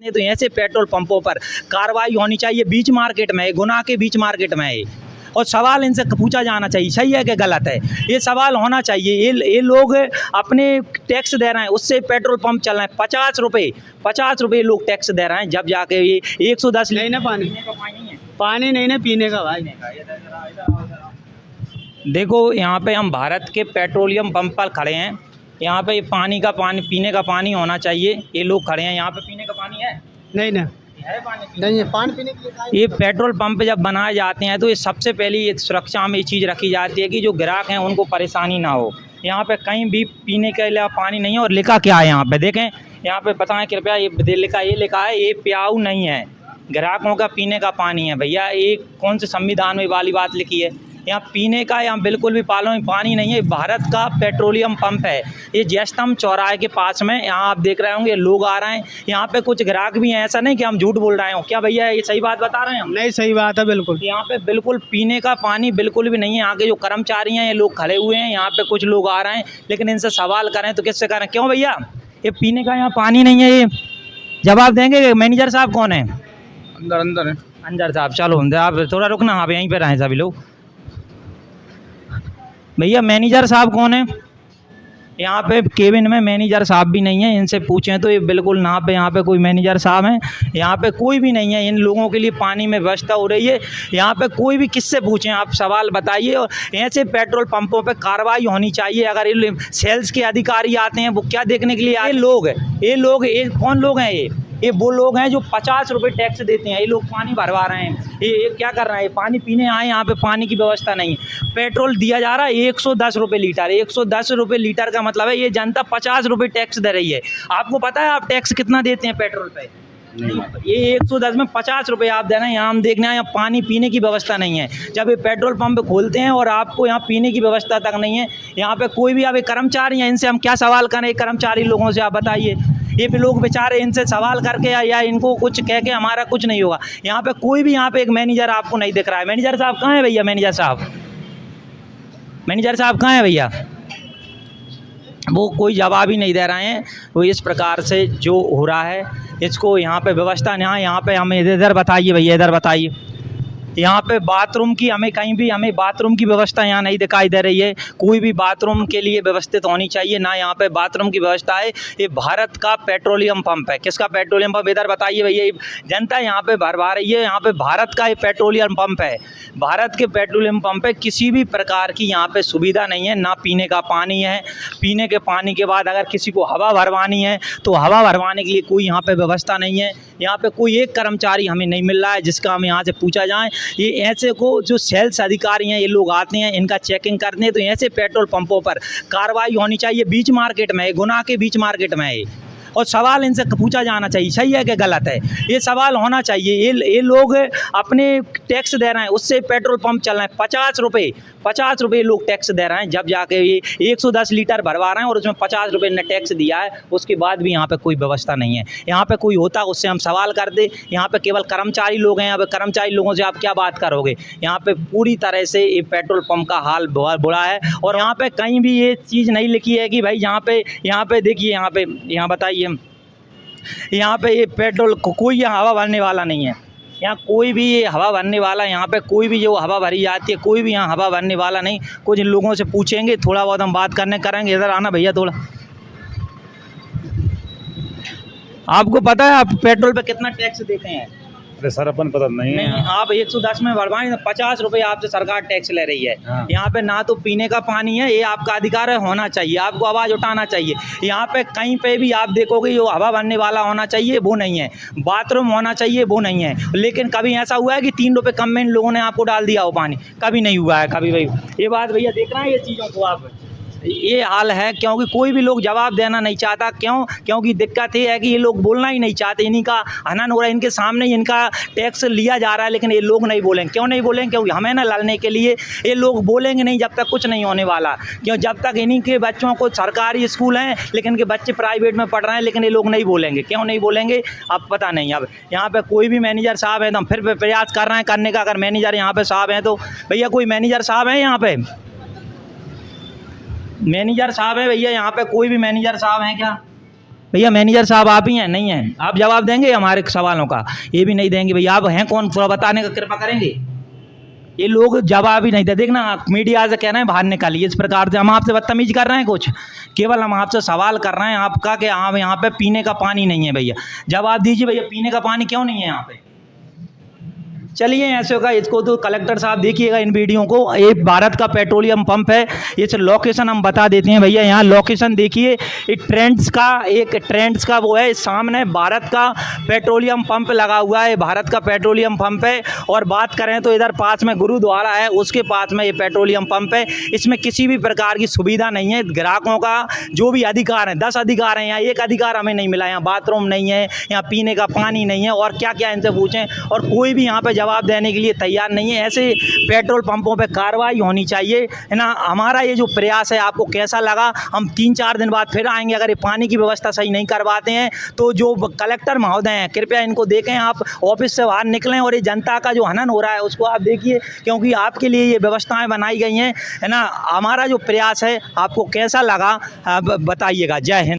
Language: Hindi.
नहीं तो ऐसे पेट्रोल पंपों पर कार्रवाई होनी चाहिए। बीच मार्केट में है, गुनाह के बीच मार्केट में है, और सवाल इनसे पूछा जाना चाहिए सही है कि गलत है, ये सवाल होना चाहिए। ये लोग अपने टैक्स दे रहे हैं, उससे पेट्रोल पंप चल रहे हैं। 50 रुपये लोग टैक्स दे रहे हैं, जब जाके ये 110 नहीं ना पानी नहीं ना पीने का भाई। देखो यहाँ पे हम भारत के पेट्रोलियम पंप पर खड़े हैं। यहाँ पे पानी पीने का पानी होना चाहिए। ये लोग खड़े हैं, यहाँ पे पीने का पानी है नहीं ना है पानी नहीं है, पानी पीने के लिए ये पेट्रोल पंप जब बनाए जाते हैं तो ये सबसे पहले ये सुरक्षा में ये चीज़ रखी जाती है कि जो ग्राहक हैं उनको परेशानी ना हो। यहाँ पे कहीं भी पीने के लिए पानी नहीं है। और लिखा क्या है यहाँ पे देखें, यहाँ पे बताएं कृपया, ये लिखा है ये प्याऊ नहीं है, ग्राहकों का पीने का पानी है। भैया ये कौन से संविधान में वाली बात लिखी है? यहाँ पीने का यहाँ बिल्कुल भी पानी नहीं है। भारत का पेट्रोलियम पंप है, ये जयस्तंभ चौराहे के पास में। यहाँ आप देख रहे होंगे लोग आ रहे हैं, यहाँ पे कुछ ग्राहक भी हैं। ऐसा नहीं कि हम झूठ बोल रहे हो, क्या भैया ये सही बात बता रहे हैं हम? नहीं सही बात है बिल्कुल। यहाँ पे बिल्कुल पीने का पानी बिल्कुल भी नहीं है। यहाँ के जो कर्मचारी हैं ये लोग खड़े हुए हैं, यहाँ पे कुछ लोग आ रहे हैं, लेकिन इनसे सवाल करें तो किससे करें? क्यों भैया ये पीने का यहाँ पानी नहीं है? ये जवाब देंगे। मैनेजर साहब कौन है? अंदर है। अंदर साहब चलो आप थोड़ा रुकना, आप यहीं पे रहें सभी लोग। भैया मैनेजर साहब कौन है? यहाँ पे केबिन में मैनेजर साहब भी नहीं है, इनसे पूछें तो ये बिल्कुल ना पे यहाँ पे कोई मैनेजर साहब हैं, यहाँ पे कोई भी नहीं है। इन लोगों के लिए पानी में व्यवस्था हो रही है, यहाँ पे कोई भी किससे पूछें आप सवाल बताइए। और ऐसे पेट्रोल पंपों पे कार्रवाई होनी चाहिए। अगर ये सेल्स के अधिकारी आते हैं वो क्या देखने के लिए आए? ये कौन लोग हैं? ये वो लोग हैं जो 50 रुपये टैक्स देते हैं। ये लोग पानी भरवा रहे हैं, ये क्या कर रहे हैं? पानी पीने आए, यहाँ पे पानी की व्यवस्था नहीं है। पेट्रोल दिया जा रहा है 110 रुपये लीटर। 110 रुपये लीटर का मतलब है ये जनता 50 रुपये टैक्स दे रही है। आपको पता है आप टैक्स कितना देते हैं पेट्रोल पे? ये 110 में 50 रुपये आप देना है। यहाँ हम देखना है, यहाँ पानी पीने की व्यवस्था नहीं है। जब ये पेट्रोल पंप खोलते हैं और आपको यहाँ पीने की व्यवस्था तक नहीं है, यहाँ पे कोई भी अब कर्मचारी हैं, इनसे हम क्या सवाल करें? कर्मचारी लोगों से आप बताइए। ये भी लोग बेचारे, इनसे सवाल करके या इनको कुछ कह के हमारा कुछ नहीं होगा। यहाँ पे कोई भी यहाँ पे एक मैनेजर आपको नहीं दिख रहा है। मैनेजर साहब कहाँ है भैया? मैनेजर साहब कहाँ है भैया? वो कोई जवाब ही नहीं दे रहे हैं। वो इस प्रकार से जो हो रहा है इसको यहाँ पे व्यवस्था यहाँ पे हमें इधर बताइए भैया, इधर बताइए। यहाँ पे बाथरूम की हमें बाथरूम की व्यवस्था यहाँ नहीं दिखाई दे रही है। कोई भी बाथरूम के लिए व्यवस्थित होनी चाहिए ना, यहाँ पे बाथरूम की व्यवस्था है। ये भारत का पेट्रोलियम पंप है। किसका पेट्रोलियम पंप? इधर बताइए भैया। जनता यहाँ पे भरवा रही है, यहाँ पे भारत का ये पेट्रोलियम पंप है, भारत के पेट्रोलियम पंप है। किसी भी प्रकार की यहाँ पे सुविधा नहीं है, ना पीने का पानी है। पीने के पानी के बाद अगर किसी को हवा भरवानी है तो हवा भरवाने के लिए कोई यहाँ पे व्यवस्था नहीं है। यहाँ पे कोई एक कर्मचारी हमें नहीं मिल रहा है जिसका हम यहाँ से पूछा जाए। ये ऐसे को जो सेल्स अधिकारी हैं ये लोग आते हैं, इनका चेकिंग करने, तो ऐसे पेट्रोल पंपों पर कार्रवाई होनी चाहिए। बीच मार्केट में है, गुनाह के बीच मार्केट में है, और सवाल इनसे पूछा जाना चाहिए सही है कि गलत है, ये सवाल होना चाहिए। ये लोग अपने टैक्स दे रहे हैं, उससे पेट्रोल पंप चल रहे हैं। 50 रुपये लोग टैक्स दे रहे हैं, जब जाके ये 110 लीटर भरवा रहे हैं और उसमें 50 रुपये ने टैक्स दिया है। उसके बाद भी यहाँ पे कोई व्यवस्था नहीं है। यहाँ पे कोई होता उससे हम सवाल कर दे। यहाँ पे केवल कर्मचारी लोग हैं, अब कर्मचारी लोगों से आप क्या बात करोगे? यहाँ पे पूरी तरह से ये पेट्रोल पंप का हाल बुरा है। और यहाँ पे कहीं भी ये चीज़ नहीं लिखी है कि भाई यहाँ पे देखिए, यहाँ बताइए, यहाँ पे ये पेट्रोल कोई यहाँ हवा भरने वाला नहीं है। यहाँ कोई भी ये हवा भरने वाला, यहाँ पे कोई भी जो हवा भरी जाती है, कोई भी यहाँ हवा भरने वाला नहीं। कुछ इन लोगों से पूछेंगे, थोड़ा बहुत हम बात करेंगे। इधर आना भैया थोड़ा। आपको पता है आप पेट्रोल पे कितना टैक्स देते हैं? अरे सर अपन पता नहीं आप 110 में भरवाएं, 50 रुपये आपसे सरकार टैक्स ले रही है। हाँ। यहाँ पे ना तो पीने का पानी है, ये आपका अधिकार है, होना चाहिए, आपको आवाज़ उठाना चाहिए। यहाँ पे कहीं पे भी आप देखोगे जो हवा भरने वाला होना चाहिए वो नहीं है, बाथरूम होना चाहिए वो नहीं है। लेकिन कभी ऐसा हुआ है कि 3 रुपये कम में इन लोगों ने आपको डाल दिया हो पानी? कभी नहीं हुआ है, कभी भाई। ये बात भैया देख रहे हैं ये चीज़ों को आप, ये हाल है क्योंकि कोई भी लोग जवाब देना नहीं चाहता। क्योंकि दिक्कत ये है कि ये लोग बोलना ही नहीं चाहते। इन्हीं का हनन हो रहा है, इनके सामने इनका टैक्स लिया जा रहा है, लेकिन ये लोग नहीं बोलेंगे। क्यों नहीं बोलेंगे? क्योंकि हमें ना लड़ने के लिए ये लोग बोलेंगे नहीं जब तक कुछ नहीं होने वाला। क्यों? जब तक इन्हीं के बच्चों को सरकारी स्कूल हैं लेकिन इनके बच्चे प्राइवेट में पढ़ रहे हैं, लेकिन ये लोग नहीं बोलेंगे। क्यों नहीं बोलेंगे अब पता नहीं। अब यहाँ पे कोई भी मैनेजर साहब है तो हम फिर प्रयास कर रहे हैं करने का। अगर मैनेजर यहाँ पे साहब हैं तो भैया कोई मैनेजर साहब हैं यहाँ पे? मैनेजर साहब है भैया यहाँ पे? कोई भी मैनेजर साहब हैं क्या? भैया मैनेजर साहब आप ही हैं? नहीं हैं। आप जवाब देंगे हमारे सवालों का? ये भी नहीं देंगे। भैया आप हैं कौन, थोड़ा बताने का कृपा करेंगे? ये लोग जवाब ही नहीं दे। देखना मीडिया से कह रहे हैं बाहर निकालिए, इस प्रकार से हम आपसे बदतमीज कर रहे हैं कुछ? केवल हम आपसे सवाल कर रहे हैं आपका कि आप यहाँ पे पीने का पानी नहीं है। भैया जवाब दीजिए, भैया पीने का पानी क्यों नहीं है यहाँ पे? चलिए ऐसे होगा, इसको तो कलेक्टर साहब देखिएगा इन वीडियो को। ये भारत का पेट्रोलियम पंप है, इस लोकेशन हम बता देते हैं भैया। यहाँ लोकेशन देखिए, एक ट्रेंड्स का वो है, सामने भारत का पेट्रोलियम पंप लगा हुआ है, भारत का पेट्रोलियम पंप है। और बात करें तो इधर पास में गुरुद्वारा है, उसके पास में ये पेट्रोलियम पंप है। इसमें किसी भी प्रकार की सुविधा नहीं है। ग्राहकों का जो भी अधिकार है, 10 अधिकार हैं, यहाँ एक अधिकार हमें नहीं मिला। यहाँ बाथरूम नहीं है, यहाँ पीने का पानी नहीं है, और क्या क्या इनसे पूछें, और कोई भी यहाँ पे जवाब देने के लिए तैयार नहीं है। ऐसे पेट्रोल पंपों पे कार्रवाई होनी चाहिए, है ना। हमारा ये जो प्रयास है आपको कैसा लगा, हम 3-4 दिन बाद फिर आएंगे। अगर ये पानी की व्यवस्था सही नहीं करवाते हैं तो जो कलेक्टर महोदय हैं कृपया इनको देखें, आप ऑफिस से बाहर निकलें और ये जनता का जो हनन हो रहा है उसको आप देखिए, क्योंकि आपके लिए ये व्यवस्थाएं बनाई गई हैं, है ना। हमारा जो प्रयास है आपको कैसा लगा बताइएगा। जय हिंद।